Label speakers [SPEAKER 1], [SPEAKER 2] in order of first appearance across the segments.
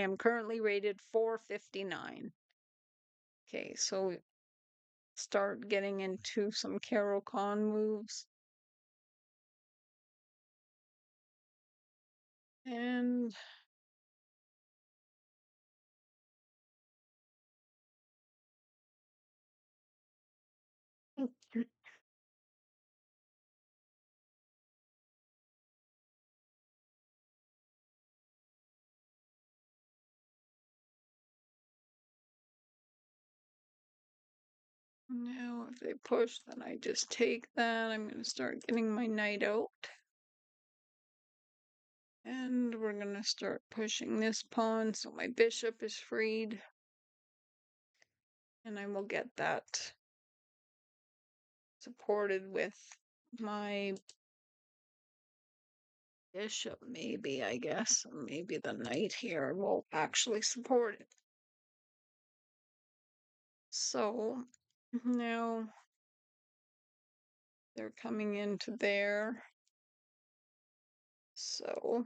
[SPEAKER 1] am currently rated 459. Okay, so we start getting into some Caro-Kann moves. And now if they push, then I just take that. I'm going to start getting my knight out. And we're going to start pushing this pawn so my bishop is freed. And I will get that supported with my bishop, maybe, I guess. Maybe the knight here will actually support it. So now they're coming into there. So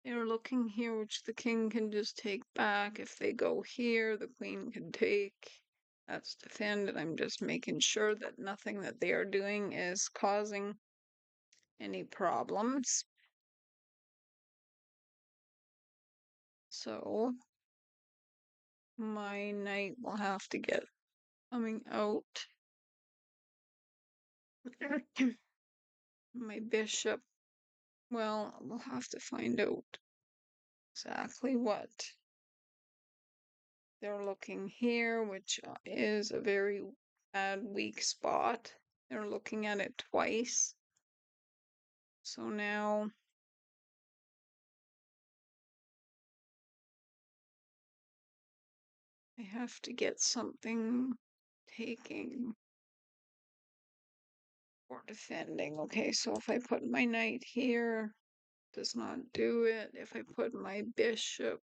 [SPEAKER 1] they're looking here, which the king can just take back. If they go here, the queen can take. That's defended. I'm just making sure that nothing that they are doing is causing any problems. So my knight will have to get coming out. My bishop, well, we'll have to find out exactly what they're looking here, which is a very bad weak spot. They're looking at it twice. So now I have to get something taking or defending. Okay, so if I put my knight here, does not do it. If I put my bishop,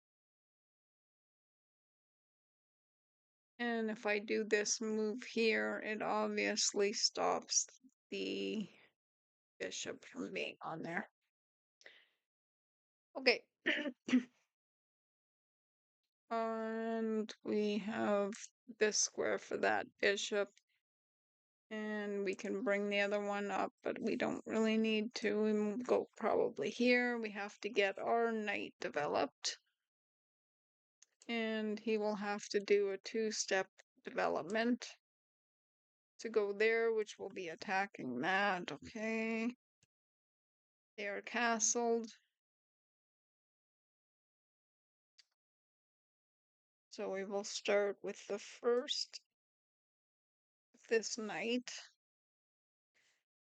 [SPEAKER 1] and if I do this move here, it obviously stops the bishop from being on there. Okay. And we have this square for that bishop. And we can bring the other one up, but we don't really need to. We go probably here. We have to get our knight developed. And he will have to do a two-step development to go there, which will be attacking that. Okay. They are castled. So we will start with the first, this knight.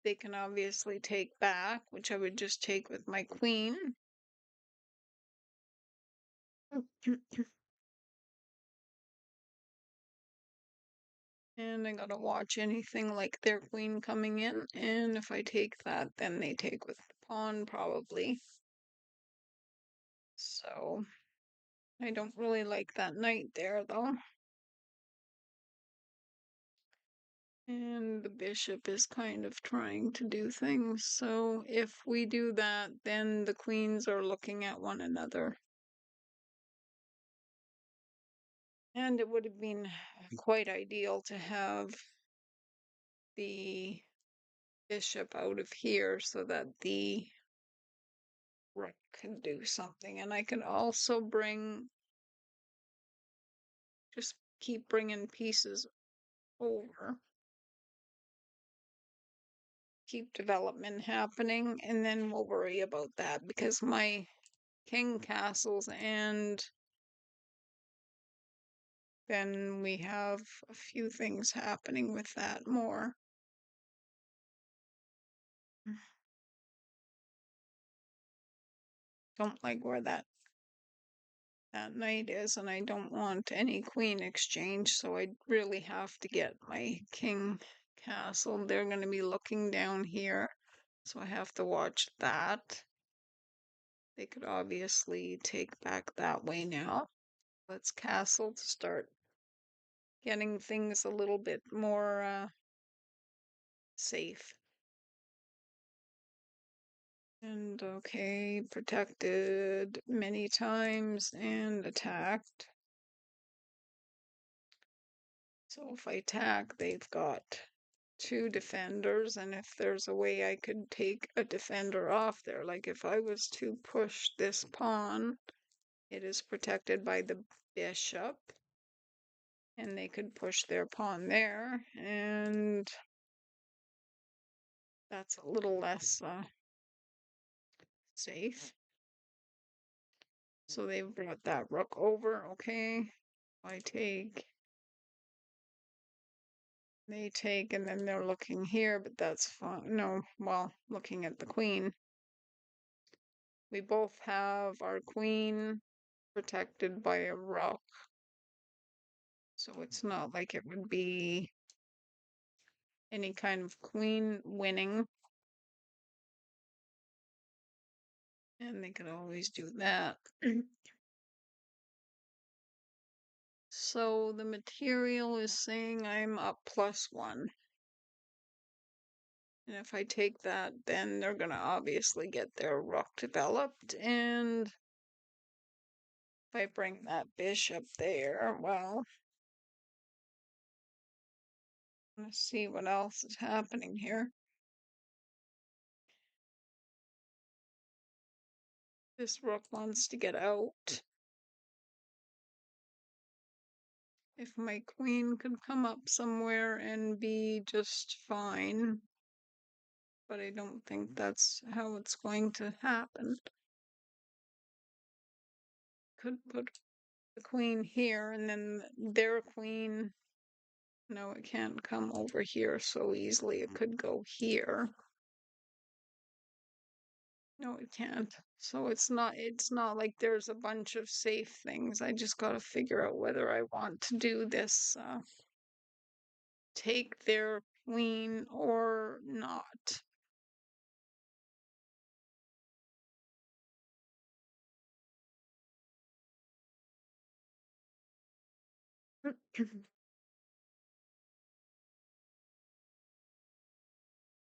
[SPEAKER 1] They can obviously take back, which I would just take with my queen. And I gotta watch anything like their queen coming in. And if I take that, then they take with the pawn, probably. So I don't really like that knight there, though. And the bishop is kind of trying to do things. So if we do that, then the queens are looking at one another. And it would have been quite ideal to have the bishop out of here so that the rook can do something. And I can also just keep bringing pieces over. Keep development happening, and then we'll worry about that because my king castles, and then we have a few things happening with that more. Don't like where that knight is, and I don't want any queen exchange, so I really have to get my king castle. They're going to be looking down here, so I have to watch that. They could obviously take back that way now. Let's castle to start getting things a little bit more safe. And okay, protected many times and attacked. So if I attack, they've got 2 defenders, and if there's a way I could take a defender off there, like if I was to push this pawn, it is protected by the bishop, and they could push their pawn there, and that's a little less safe. So they've brought that rook over. Okay, I take, they take, and then they're looking here, but that's fine. No, well, looking at the queen. We both have our queen protected by a rook. So it's not like it would be any kind of queen winning. And they could always do that. So the material is saying I'm up +1. And if I take that, then they're going to obviously get their rook developed. And if I bring that bishop there, well, let's see what else is happening here. This rook wants to get out. If my queen could come up somewhere and be just fine. But I don't think that's how it's going to happen. Could put the queen here, and then their queen, no, it can't come over here so easily. It could go here. No, it can't. So it's not like there's a bunch of safe things. I just got to figure out whether I want to do this, take their queen or not.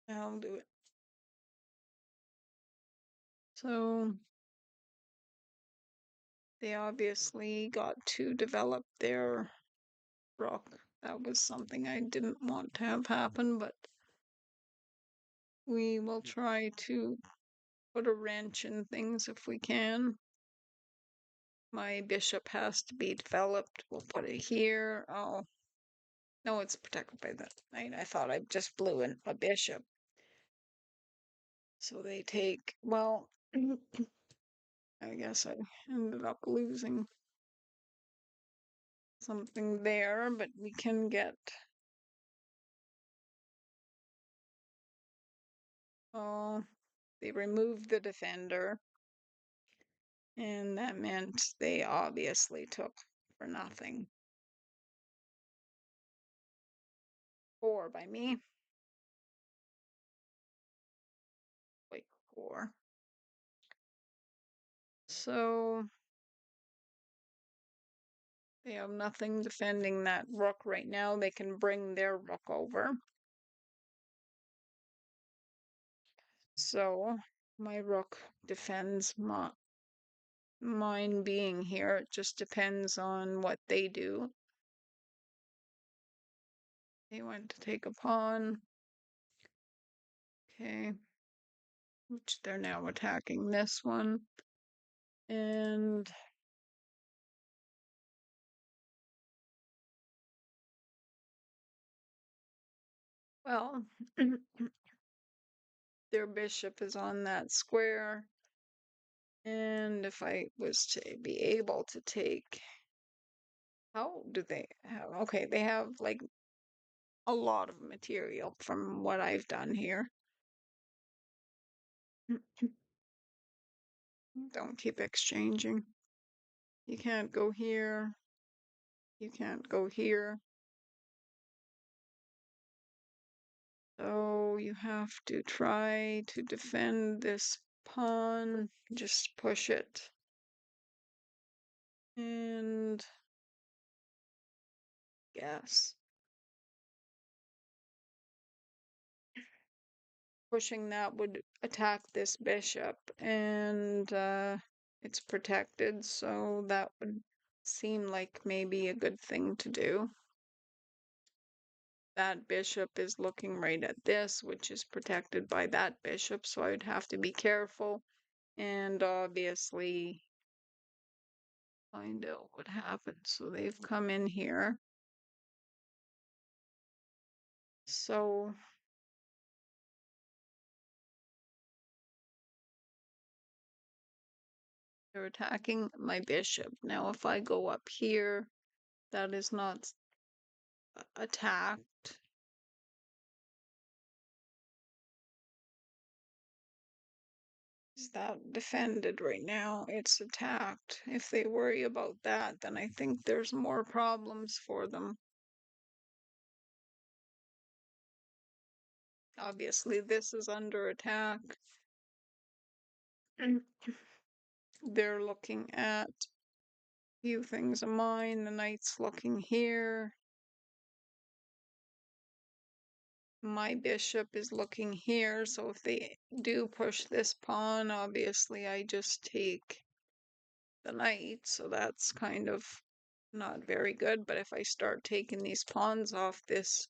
[SPEAKER 1] I'll do it. So they obviously got to develop their rook. That was something I didn't want to have happen, but we will try to put a wrench in things if we can. My bishop has to be developed. We'll put it here. Oh, no, it's protected by the knight. I thought I just blew in a bishop. So they take, well, I guess I ended up losing something there, but we can get, oh, they removed the defender, and that meant they obviously took for nothing. 4 by me. Wait, 4. So they have nothing defending that rook right now. They can bring their rook over. So my rook defends mine being here. It just depends on what they do. They want to take a pawn. Okay. Which they're now attacking this one. And well, their bishop is on that square. And if I was to be able to take, how do they have? Okay, they have like a lot of material from what I've done here. Don't keep exchanging. You can't go here. You can't go here. So you have to try to defend this pawn. Just push it. And yes. pushing that would attack this bishop, and it's protected, so that would seem like maybe a good thing to do. That bishop is looking right at this, which is protected by that bishop, so I would have to be careful and obviously find out what happened. So they've come in here. So they're attacking my bishop. Now, if I go up here, that is not attacked. Is that defended right now? It's attacked. If they worry about that, then I think there's more problems for them. Obviously, this is under attack. They're looking at a few things of mine. The knight's looking here. My bishop is looking here, so if they do push this pawn, obviously I just take the knight, so that's kind of not very good. But if I start taking these pawns off, this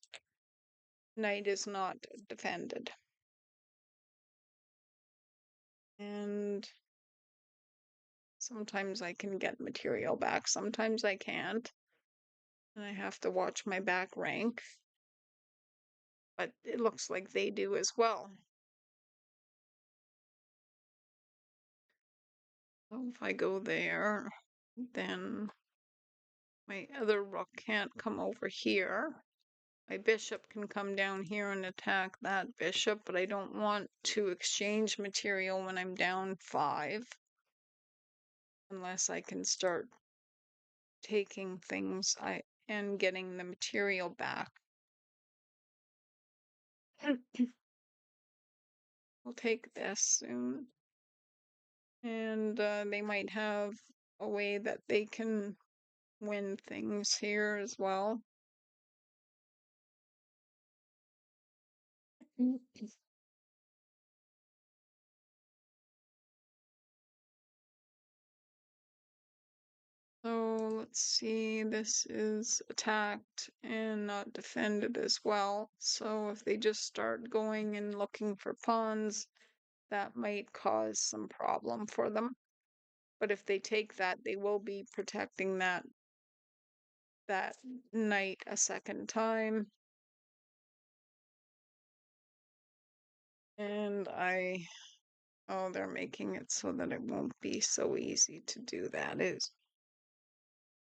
[SPEAKER 1] knight is not defended. And sometimes I can get material back, sometimes I can't. And I have to watch my back rank. But it looks like they do as well. So if I go there, then my other rook can't come over here. My bishop can come down here and attack that bishop, but I don't want to exchange material when I'm down 5. Unless I can start taking things and getting the material back. We'll take this soon. And they might have a way that they can win things here as well. So let's see, this is attacked and not defended as well. So if they just start going and looking for pawns, that might cause some problem for them. But if they take that, they will be protecting that knight a second time. And oh, they're making it so that it won't be so easy to do that.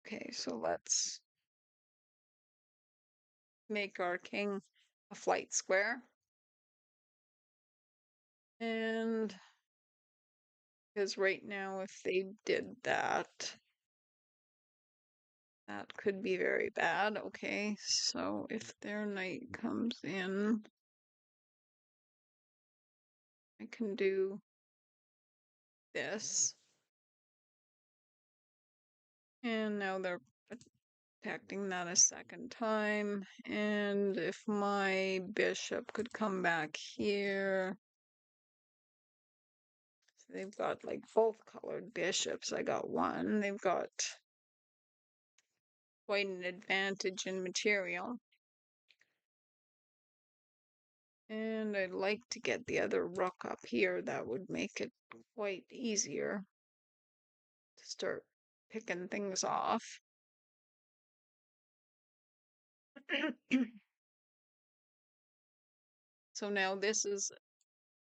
[SPEAKER 1] Okay, so let's make our king a flight square. And because right now, if they did that, that could be very bad. Okay, so if their knight comes in, I can do this. And now they're attacking that a second time. And if my bishop could come back here, so they've got like both colored bishops. I got one. They've got quite an advantage in material. And I'd like to get the other rook up here. That would make it quite easier to start picking things off. So now this is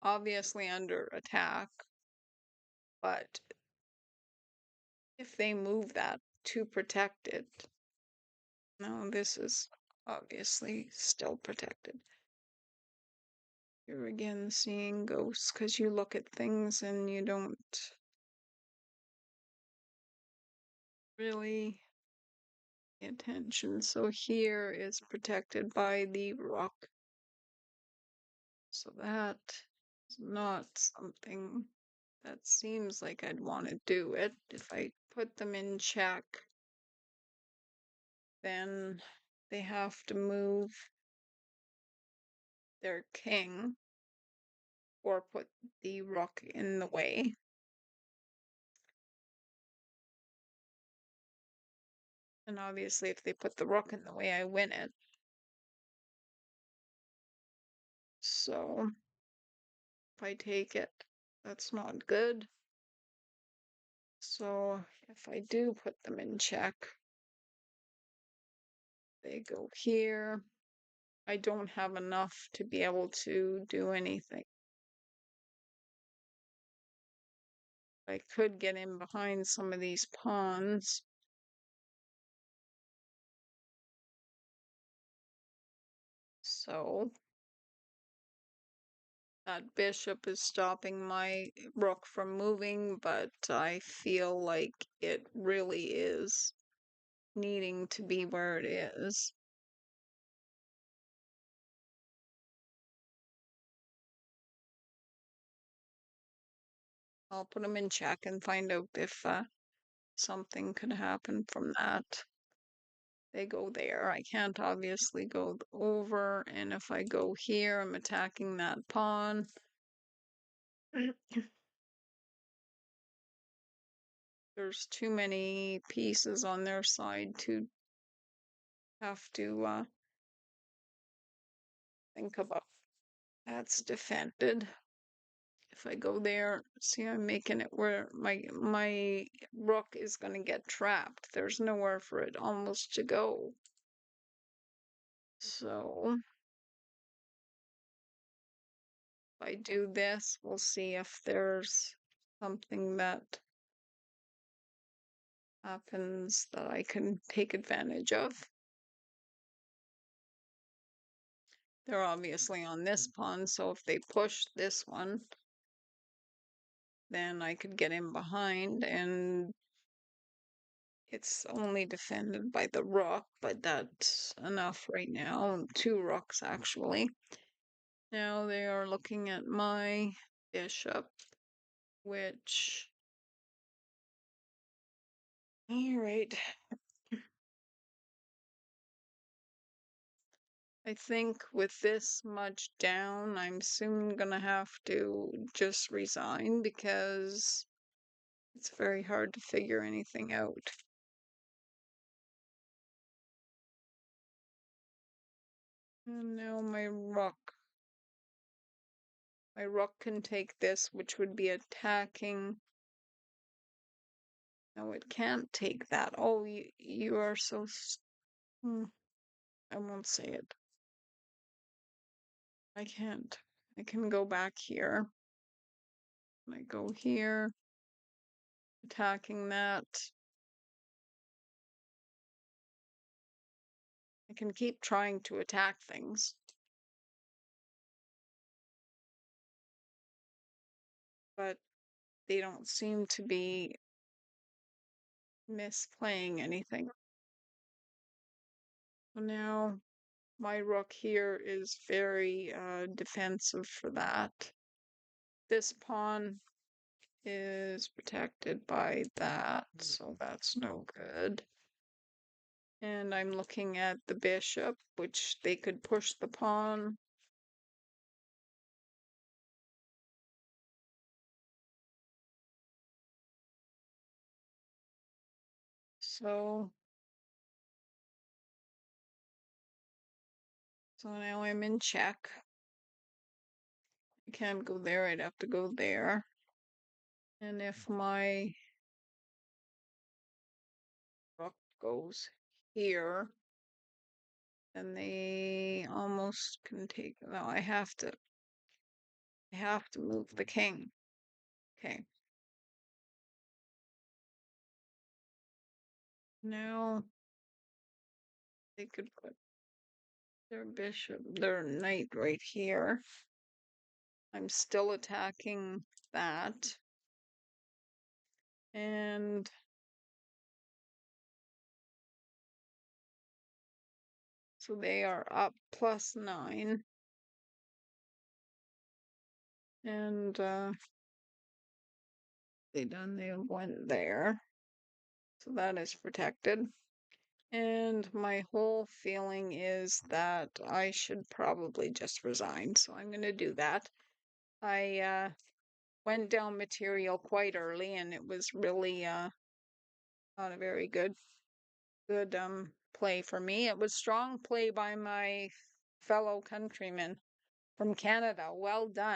[SPEAKER 1] obviously under attack, but if they move that to protect it, no, this is obviously still protected. You're again seeing ghosts because you look at things and you don't really pay attention. So here is protected by the rock. So that is not something that seems like I'd want to do it. If I put them in check, then they have to move their king. or put the rook in the way. And obviously, if they put the rook in the way, I win it. So if I take it, that's not good. So if I do put them in check, they go here. I don't have enough to be able to do anything. I could get in behind some of these pawns. So that bishop is stopping my rook from moving, but I feel like it really is needing to be where it is. I'll put them in check and find out if something could happen from that. They go there. I can't obviously go over, and if I go here, I'm attacking that pawn. There's too many pieces on their side to have to think about. That's defended. If I go there, see, I'm making it where my rook is going to get trapped. There's nowhere for it almost to go. So if I do this, we'll see if there's something that happens that I can take advantage of. They're obviously on this pawn, so if they push this one, then I could get in behind, and it's only defended by the rook, but that's enough right now. 2 rooks, actually. Now they are looking at my bishop, which... Alright. I think with this much down, I'm soon gonna have to just resign because it's very hard to figure anything out. And now my rook. My rook can take this, which would be attacking. No, it can't take that. Oh, you are so... I won't say it. I can't. I can go back here. I go here, attacking that. I can keep trying to attack things. But they don't seem to be misplaying anything. So now my rook here is very defensive for that. This pawn is protected by that, so that's no good. And I'm looking at the bishop, which they could push the pawn. So now I'm in check. I can't go there, I'd have to go there. And if my rook goes here, then they almost can take... No, I have to move the king. Okay. Now they could put their bishop, their knight right here. I'm still attacking that. And so they are up +9. And they went there. So that is protected. And my whole feeling is that I should probably just resign. So I'm going to do that. I went down material quite early, and it was really not a very good play for me. It was strong play by my fellow countrymen from Canada. Well done.